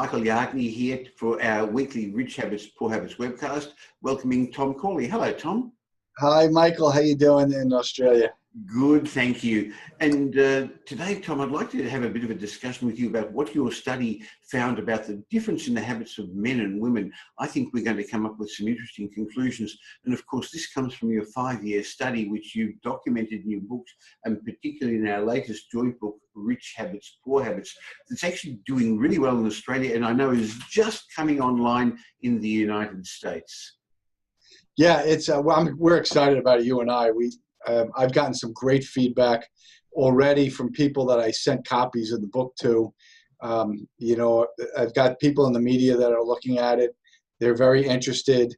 Michael Yardney here for our weekly Rich Habits, Poor Habits webcast, welcoming Tom Corley. Hello, Tom. Hi, Michael. How you doing in Australia? Good, thank you. And today, Tom, I'd like to have a bit of a discussion with you about what your study found about the difference in the habits of men and women. I think we're going to come up with some interesting conclusions. And of course, this comes from your 5-year study, which you documented in your books, and particularly in our latest joint book, Rich Habits, Poor Habits. It's actually doing really well in Australia, and I know is just coming online in the United States. Yeah, it's we're excited about it. You and I, I've gotten some great feedback already from people that I sent copies of the book to. I've got people in the media that are looking at it. They're very interested,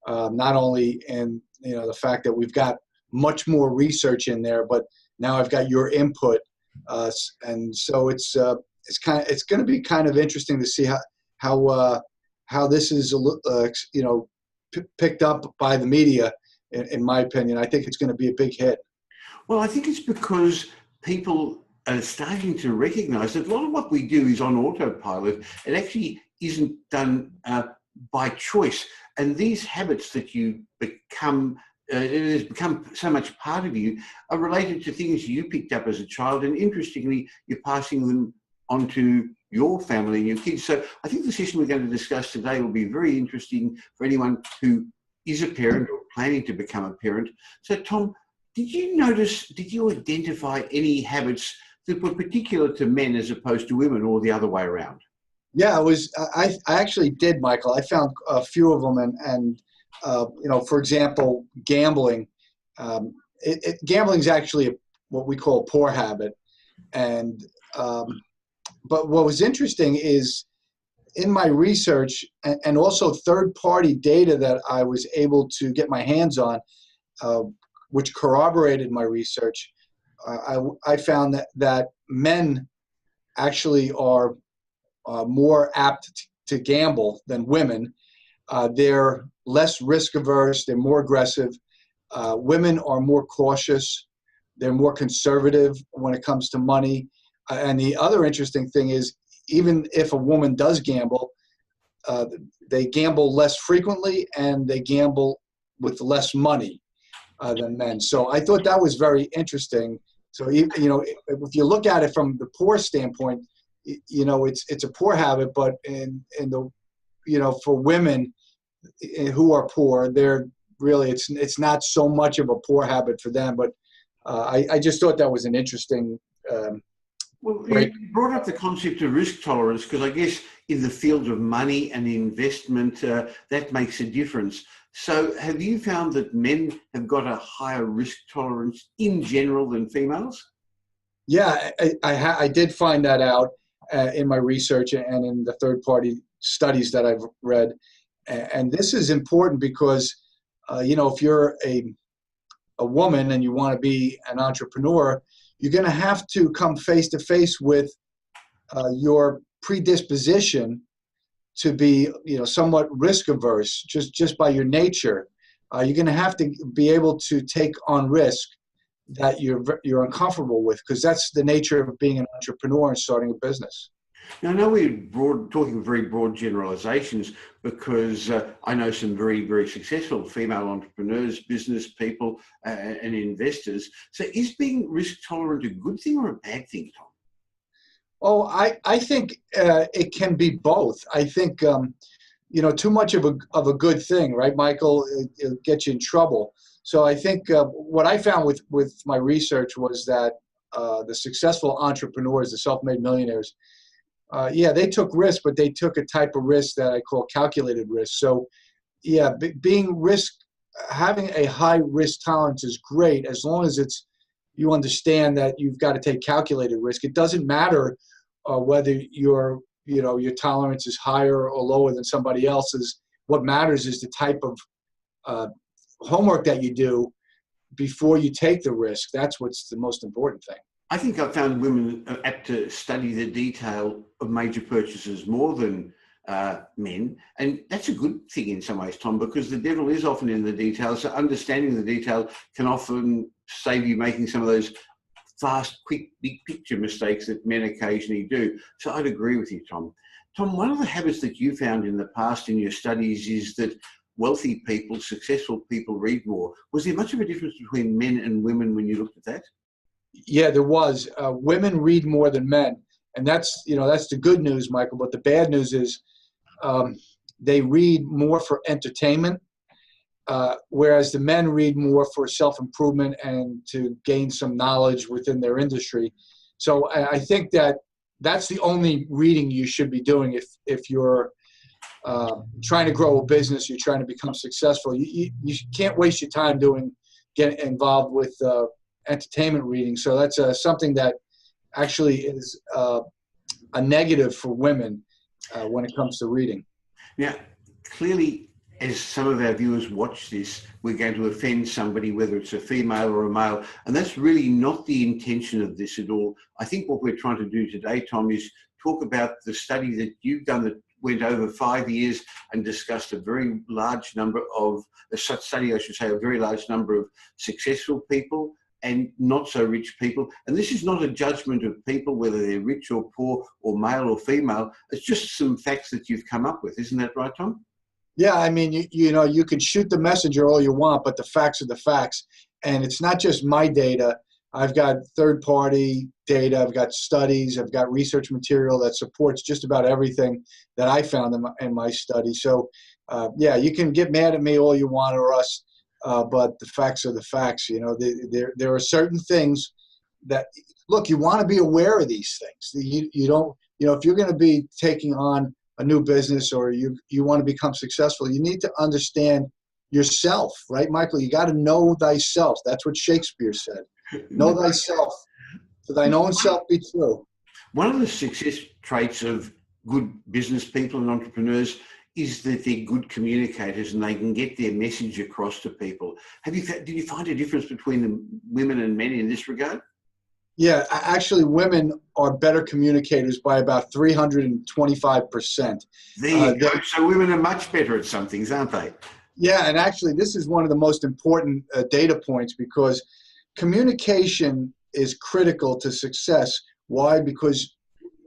not only in the fact that we've got much more research in there, but now I've got your input, and so it's going to be kind of interesting to see how this is picked up by the media. In my opinion, I think it's going to be a big hit. Well, I think it's because people are starting to recognize that a lot of what we do is on autopilot. It actually isn't done by choice. And these habits that you become, it has become so much part of you, are related to things you picked up as a child. And interestingly, you're passing them on to your family and your kids. So I think the session we're going to discuss today will be very interesting for anyone who is a parent or planning to become a parent. So Tom, did you identify any habits that were particular to men as opposed to women, or the other way around? Yeah, I actually did, Michael. I found a few of them, and for example, gambling. Gambling is actually what we call a poor habit, and but what was interesting is in my research and also third-party data that I was able to get my hands on, which corroborated my research, I found that men actually are more apt to gamble than women. They're less risk-averse. They're more aggressive. Women are more cautious. They're more conservative when it comes to money. And the other interesting thing is, even if a woman does gamble, they gamble less frequently and they gamble with less money than men. So I thought that was very interesting. So if you look at it from the poor standpoint, it's a poor habit, but for women who are poor, they're really it's not so much of a poor habit for them. But I just thought that was an interesting. Well, you brought up the concept of risk tolerance, because I guess in the field of money and investment, that makes a difference. So have you found that men have got a higher risk tolerance in general than females? Yeah, I did find that out in my research and in the third-party studies that I've read. And this is important because, if you're a woman and you want to be an entrepreneur, you're going to have to come face to face with your predisposition to be, somewhat risk averse just by your nature. You're going to have to be able to take on risk that you're uncomfortable with, because that's the nature of being an entrepreneur and starting a business. Now, I know we're talking very broad generalizations, because I know some very, very successful female entrepreneurs, business people, and investors. So is being risk tolerant a good thing or a bad thing, Tom? Oh, I think it can be both. I think, too much of a good thing, right, Michael, it'll get you in trouble. So I think what I found with my research was that the successful entrepreneurs, the self-made millionaires, they took risk, but they took a type of risk that I call calculated risk. So, having a high risk tolerance is great, as long as you understand that you've got to take calculated risk. It doesn't matter whether your tolerance is higher or lower than somebody else's. What matters is the type of homework that you do before you take the risk. That's what's the most important thing. I think I've found women are apt to study the detail of major purchases more than men. And that's a good thing in some ways, Tom, because the devil is often in the detail. So understanding the detail can often save you making some of those fast, quick, big picture mistakes that men occasionally do. So I'd agree with you, Tom. Tom, one of the habits that you found in the past in your studies is that wealthy people, successful people read more. Was there much of a difference between men and women when you looked at that? Yeah, there was. Women read more than men, and that's the good news, Michael. But the bad news is they read more for entertainment, whereas the men read more for self-improvement and to gain some knowledge within their industry. So I think that's the only reading you should be doing if you're trying to grow a business, you're trying to become successful. You can't waste your time getting involved with entertainment reading. So that's something that actually is a negative for women when it comes to reading. Now, clearly, as some of our viewers watch this, we're going to offend somebody, whether it's a female or a male, and that's really not the intention of this at all. I think what we're trying to do today, Tom, is talk about the study that you've done that went over 5 years and discussed a very large number of, a very large number of successful people and not so rich people. And this is not a judgment of people, whether they're rich or poor or male or female. It's just some facts that you've come up with. Isn't that right, Tom? Yeah, I mean, you can shoot the messenger all you want, but the facts are the facts. And it's not just my data. I've got third-party data. I've got studies. I've got research material that supports just about everything that I found in my study. So, yeah, you can get mad at me all you want or us, but the facts are the facts. There are certain things that, look, you want to be aware of these things. You don't, if you're going to be taking on a new business or you want to become successful, you need to understand yourself, right, Michael? You got to know thyself. That's what Shakespeare said. Know thyself, to thine own self be true. One of the success traits of good business people and entrepreneurs is that they're good communicators and they can get their message across to people. Did you find a difference between the women and men in this regard? Yeah, actually, women are better communicators by about 325%. There you go. So women are much better at some things, aren't they? Yeah, and actually, this is one of the most important data points because communication is critical to success. Why? Because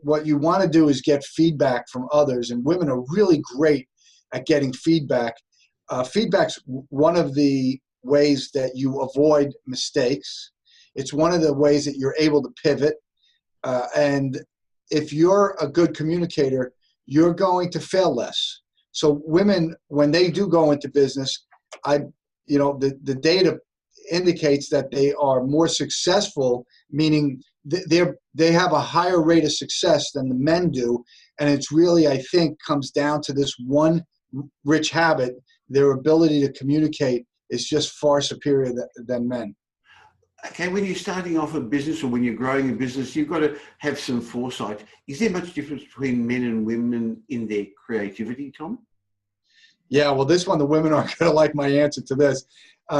what you want to do is get feedback from others, and women are really great at getting feedback. Feedback's one of the ways that you avoid mistakes. It's one of the ways that you're able to pivot. And if you're a good communicator, you're going to fail less. So women, when they do go into business, the data indicates that they are more successful, meaning they have a higher rate of success than the men do. And it's really, I think, comes down to this one rich habit. Their ability to communicate is just far superior than men. Okay, when you're starting off a business or when you're growing a business, you've got to have some foresight. Is there much difference between men and women in their creativity, Tom? Yeah, well, this one, the women aren't going to like my answer to this.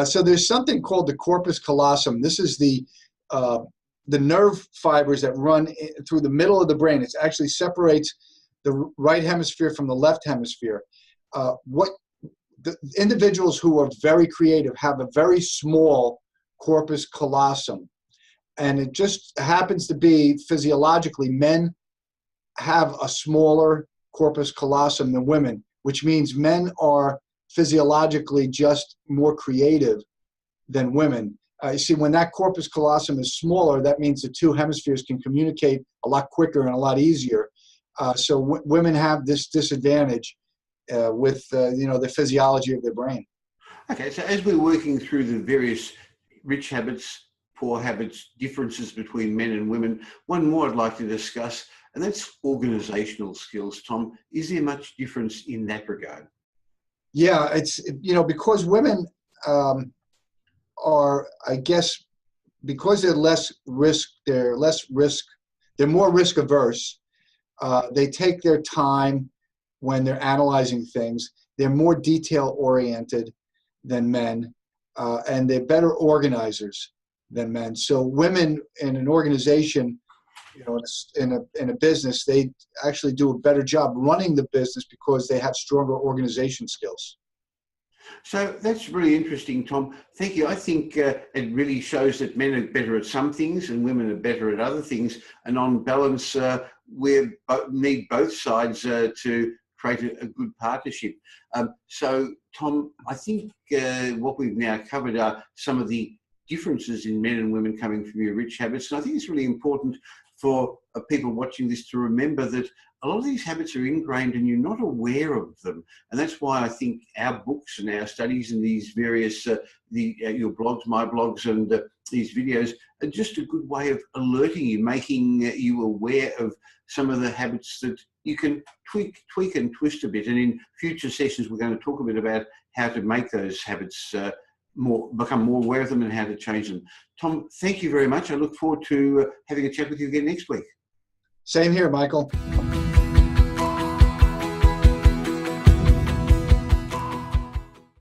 So there's something called the corpus callosum. This is the nerve fibers that run through the middle of the brain. It actually separates the right hemisphere from the left hemisphere. The individuals who are very creative have a very small corpus callosum, and it just happens to be physiologically men have a smaller corpus callosum than women, which means men are physiologically just more creative than women. You see, when that corpus callosum is smaller, that means the two hemispheres can communicate a lot quicker and a lot easier. So women have this disadvantage with the physiology of their brain. Okay, so as we're working through the various rich habits, poor habits, differences between men and women, one more I'd like to discuss, and that's organizational skills. Tom, is there much difference in that regard? Yeah, it's, because women are, I guess, because they're more risk averse. They take their time when they're analyzing things. They're more detail oriented than men. And they're better organizers than men. So women in an organization, in a business, they actually do a better job running the business because they have stronger organization skills. So that's really interesting, Tom. Thank you. I think it really shows that men are better at some things and women are better at other things. And on balance, we need both sides to create a good partnership. So, Tom, I think what we've now covered are some of the differences in men and women coming from your rich habits. And I think it's really important for people watching this to remember that a lot of these habits are ingrained and you're not aware of them. And that's why I think our books and our studies and these various, your blogs, my blogs, and these videos are just a good way of alerting you, making you aware of some of the habits that you can tweak and twist a bit. And in future sessions, we're going to talk a bit about how to make those habits become more aware of them and how to change them. Tom, thank you very much. I look forward to having a chat with you again next week. Same here, Michael.